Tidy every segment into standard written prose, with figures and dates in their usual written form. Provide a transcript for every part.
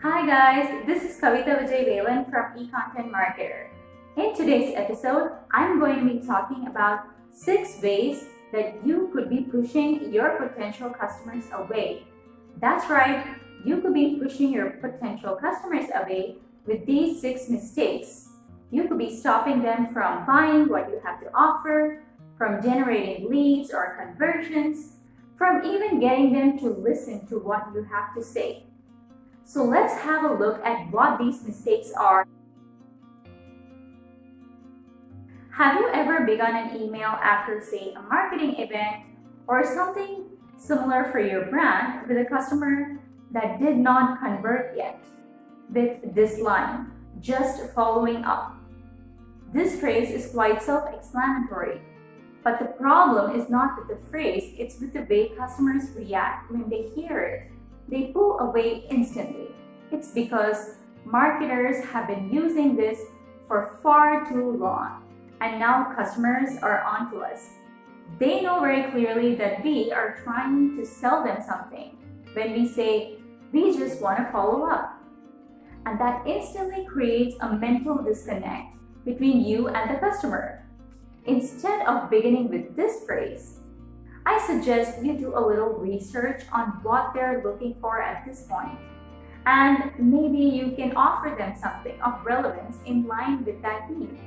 Hi guys, this is Kavita Vijay Velan from eContent Marketer. In today's episode, I'm going to be talking about 6 ways that you could be pushing your potential customers away. That's right, you could be pushing your potential customers away with these 6 mistakes. You could be stopping them from buying what you have to offer, from generating leads or conversions, from even getting them to listen to what you have to say. So let's have a look at what these mistakes are. Have you ever begun an email after, say, a marketing event or something similar for your brand with a customer that did not convert yet with this line, just following up? This phrase is quite self-explanatory, but the problem is not with the phrase, it's with the way customers react when they hear it. They pull away instantly. It's because marketers have been using this for far too long, and now customers are onto us. They know very clearly that we are trying to sell them something when we say, we just want to follow up. And that instantly creates a mental disconnect between you and the customer. Instead of beginning with this phrase, I suggest you do a little research on what they're looking for at this point. And maybe you can offer them something of relevance in line with that need.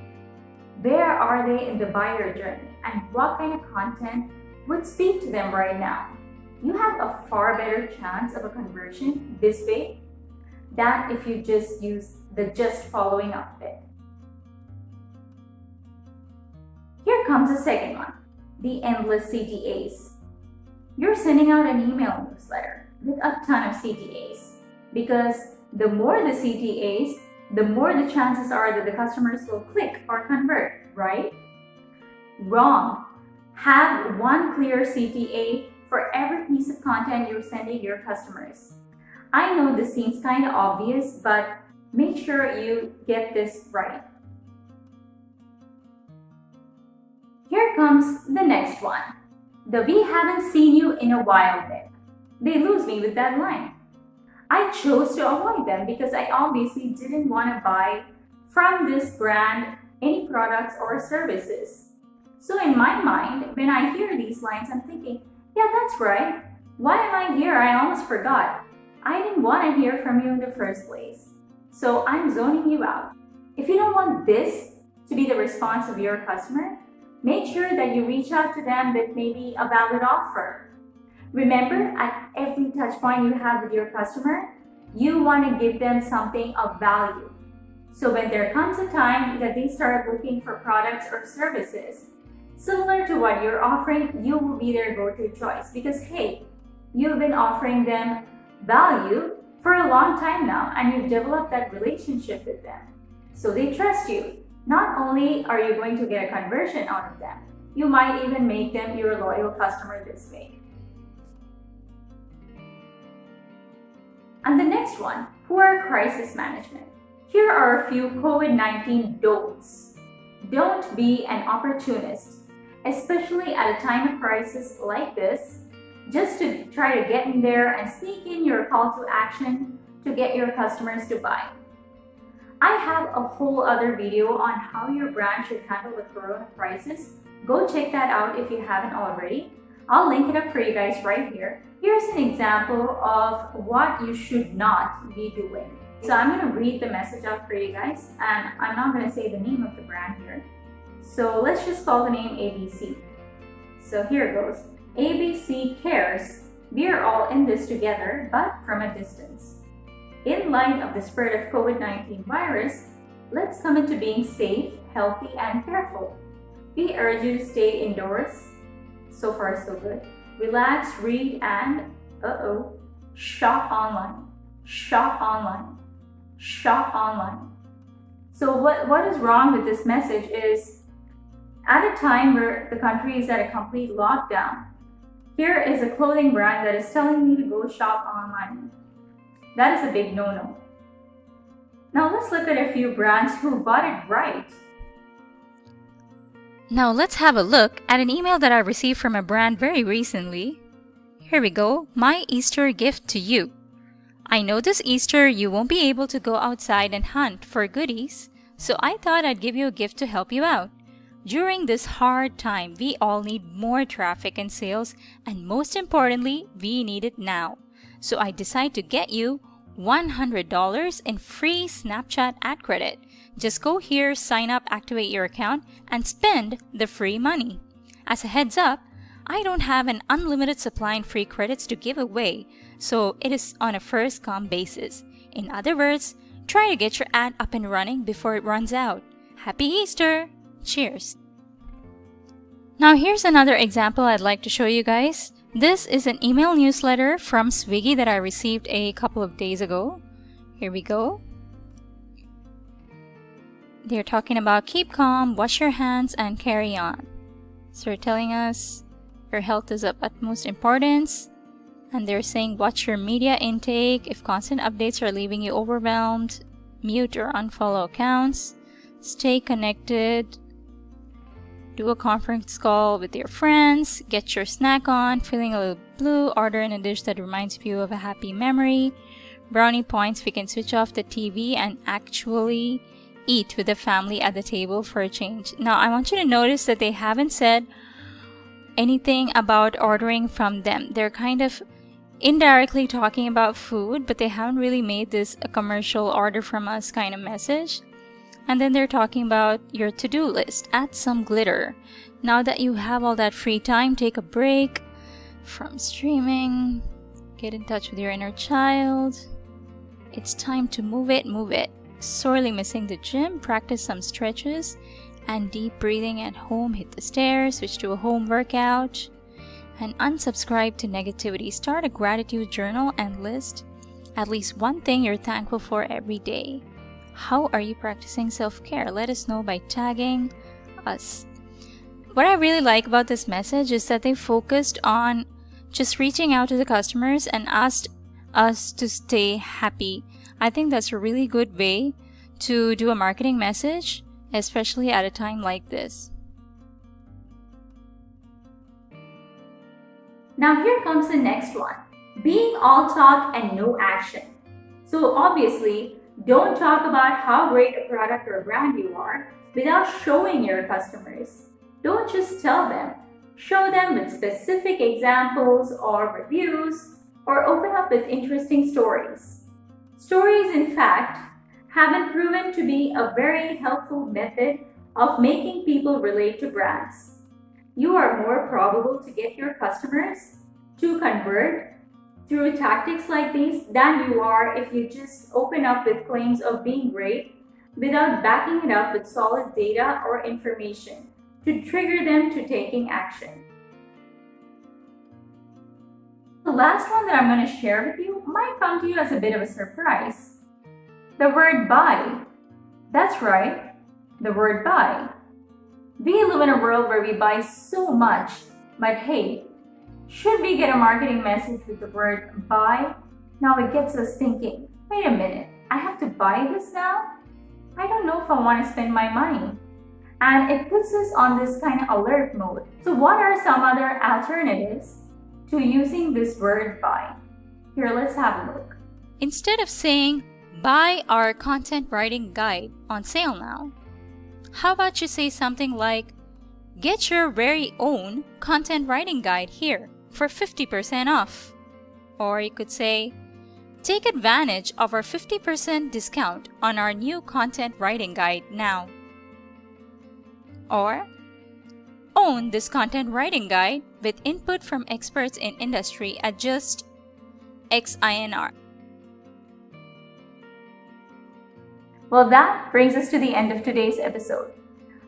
Where are they in the buyer journey and what kind of content would speak to them right now? You have a far better chance of a conversion this way than if you just use the just following up bit. Here comes the second one. The endless CTAs. You're sending out an email newsletter with a ton of CTAs because the more the CTAs, the more the chances are that the customers will click or convert, right? Wrong. Have one clear CTA for every piece of content you're sending your customers. I know this seems kind of obvious, but make sure you get this right. Here comes the next one. The "we haven't seen you in a while" bit. They lose me with that line. I chose to avoid them because I obviously didn't want to buy from this brand any products or services. So in my mind, when I hear these lines, I'm thinking, yeah, that's right. Why am I here? I almost forgot. I didn't want to hear from you in the first place. So I'm zoning you out. If you don't want this to be the response of your customer, make sure that you reach out to them with maybe a valid offer. Remember, at every touch point you have with your customer, you want to give them something of value. So when there comes a time that they start looking for products or services similar to what you're offering, you will be their go-to choice because, hey, you've been offering them value for a long time now and you've developed that relationship with them. So they trust you. Not only are you going to get a conversion out of them, you might even make them your loyal customer this way. And the next one, poor crisis management. Here are a few COVID-19 don'ts. Don't be an opportunist, especially at a time of crisis like this, just to try to get in there and sneak in your call to action to get your customers to buy. I have a whole other video on how your brand should handle the corona crisis. Go check that out if you haven't already. I'll link it up for you guys right here. Here's an example of what you should not be doing. So I'm going to read the message out for you guys, and I'm not going to say the name of the brand here. So let's just call the name ABC. So here it goes. ABC cares. We are all in this together, but from a distance. In light of the spread of COVID-19 virus, let's come into being safe, healthy, and careful. We urge you to stay indoors. So far, so good. Relax, read, and shop online. Shop online. Shop online. So what is wrong with this message is, at a time where the country is at a complete lockdown, here is a clothing brand that is telling me to go shop online. That is a big no-no. Now let's look at a few brands who got it right. Now let's have a look at an email that I received from a brand very recently. Here we go, my Easter gift to you. I know this Easter you won't be able to go outside and hunt for goodies, so I thought I'd give you a gift to help you out. During this hard time, we all need more traffic and sales, and most importantly, we need it now. So I decide to get you $100 in free Snapchat ad credit. Just go here, sign up, activate your account, and spend the free money. As a heads up, I don't have an unlimited supply in free credits to give away, so it is on a first-come basis. In other words, try to get your ad up and running before it runs out. Happy Easter! Cheers! Now here's another example I'd like to show you guys. This is an email newsletter from Swiggy that I received a couple of days ago. Here we go. They're talking about keep calm, wash your hands, and carry on. So they're telling us your health is of utmost importance. And they're saying watch your media intake. If constant updates are leaving you overwhelmed, mute or unfollow accounts. Stay connected. Do a conference call with your friends. Get your snack on. Feeling a little blue, order in a dish that reminds you of a happy memory. Brownie points, we can switch off the TV and actually eat with the family at the table for a change. Now, I want you to notice that they haven't said anything about ordering from them. They're kind of indirectly talking about food, but they haven't really made this a commercial order from us kind of message. And then they're talking about your to-do list. Add some glitter. Now that you have all that free time, take a break from streaming. Get in touch with your inner child. It's time to move it, move it. Sorely missing the gym, practice some stretches and deep breathing at home. Hit the stairs, switch to a home workout, and unsubscribe to negativity. Start a gratitude journal and list at least one thing you're thankful for every day. How are you practicing self-care? Let us know by tagging us. What I really like about this message is that they focused on just reaching out to the customers and asked us to stay happy. I think that's a really good way to do a marketing message, especially at a time like this. Now here comes the next one. Being all talk and no action. So obviously, don't talk about how great a product or brand you are without showing your customers. Don't just tell them. Show them with specific examples or reviews, or open up with interesting stories. Stories, in fact, have been proven to be a very helpful method of making people relate to brands. You are more probable to get your customers to convert through tactics like these than you are if you just open up with claims of being great without backing it up with solid data or information to trigger them to taking action. The last one that I'm going to share with you might come to you as a bit of a surprise. The word buy. That's right, the word buy. We live in a world where we buy so much, but hey, should we get a marketing message with the word buy? Now it gets us thinking, wait a minute, I have to buy this now? I don't know if I want to spend my money. And it puts us on this kind of alert mode. So what are some other alternatives to using this word buy? Here, let's have a look. Instead of saying, buy our content writing guide on sale now, how about you say something like, get your very own content writing guide here for 50% off. Or you could say, take advantage of our 50% discount on our new content writing guide now. Or, own this content writing guide with input from experts in industry at just XINR. Well, that brings us to the end of today's episode.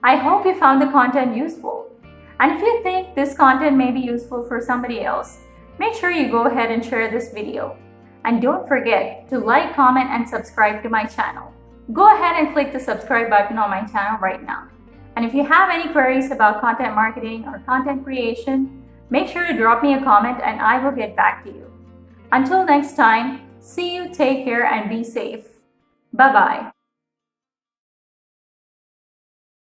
I hope you found the content useful. And if you think this content may be useful for somebody else, make sure you go ahead and share this video. And don't forget to like, comment, and subscribe to my channel. Go ahead and click the subscribe button on my channel right now. And if you have any queries about content marketing or content creation, make sure to drop me a comment and I will get back to you. Until next time, see you, take care, and be safe. Bye-bye.